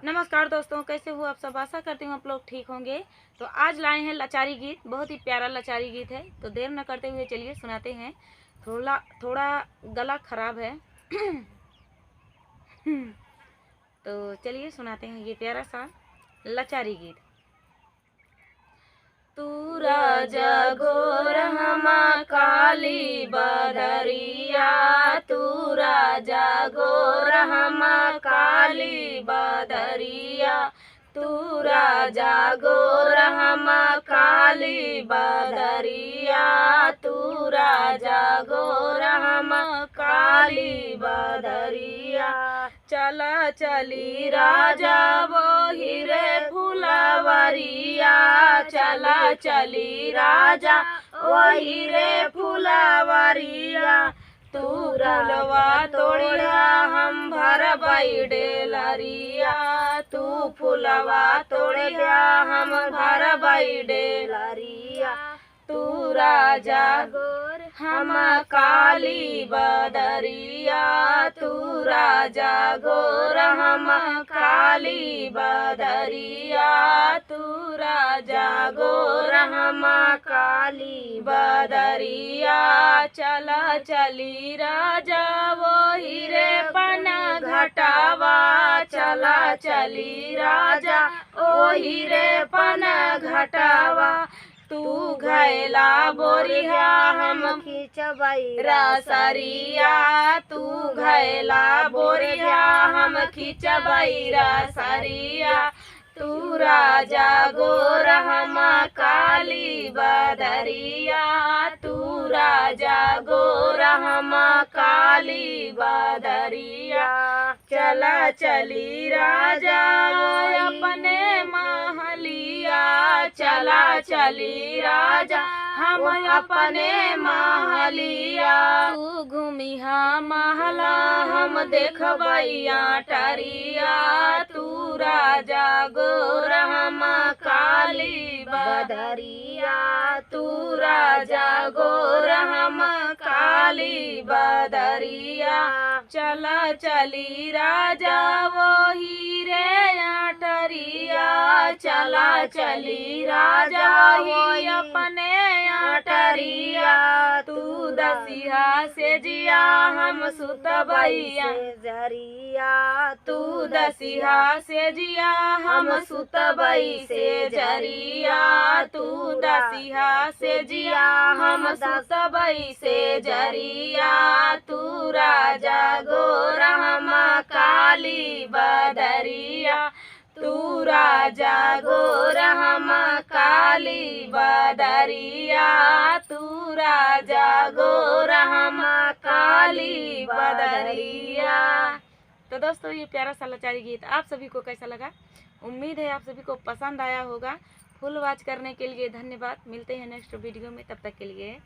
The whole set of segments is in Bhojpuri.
नमस्कार दोस्तों, कैसे हो आप सब। आशा करती हूँ आप लोग ठीक होंगे। तो आज लाए हैं लाचारी गीत, बहुत ही प्यारा लाचारी गीत है। तो देर न करते हुए चलिए सुनाते हैं। थोड़ा थोड़ा गला खराब है तो चलिए सुनाते हैं ये प्यारा सा लाचारी गीत। तू राजा गोर हमा काली बदरिया, तू राजा गोर हमा काली बदरिया, तू राजा गोर हमा काली बदरिया, तू राजा गोर हमा काली बदरिया। चला चली राजा वो हीरे फुलवरिया, चला चली राजा वो हीरे फुलवरिया। तू फुलवा तोड़िया हम भरबई डेलरिया, तू फुलवा तोड़िया हम भरबई डेलरिया। तू राजा गोर हम काली बदरिया, तू राजा गोर हम काली बदरिया, तू राजा गोर हम काली बदरिया। चला चली राजा वो हीरे पना घटावा, चला चली राजा ओ हीरे पना घटावा। तू घैला बोरिया हम खिंचबई रसरिया, तू घैला बोरिया हम खिंचबई रसरिया। तू राजा गोर हम काली बदरिया, तू राजा गोर हम काली बदरिया। चला चली राजा अपने महलिया, चला चली राजा हम अपने महलिया। तू घूमिहा महला हम देखबैया टरिया, तू राजा गोर हम काली बदरिया, तू राजा गोर हम काली बदरिया। चला चली राजा वो हीरे आटरिया, चला चली राजा वो अपने आटरिया। तू दसिया से जिया हम सुतबैया जरिया, तू दसिया से जिया हम सुतबई से जरिया, तू दसिया से जिया हम सुतबई से जरिया। तू राजा गोर हम काली बदरिया, तू राजा गोर हम काली बदरिया, तू राजा गोर हम काली बदरिया। तो दोस्तों ये प्यारा सा लाचारी गीत आप सभी को कैसा लगा। उम्मीद है आप सभी को पसंद आया होगा। फुल वॉच करने के लिए धन्यवाद। मिलते हैं नेक्स्ट वीडियो में, तब तक के लिए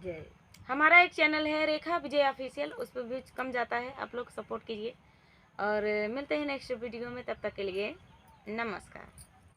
जय। हमारा एक चैनल है रेखा विजय ऑफिशियल, उस पर व्यूज कम जाता है, आप लोग सपोर्ट कीजिए। और मिलते हैं नेक्स्ट वीडियो में, तब तक के लिए नमस्कार।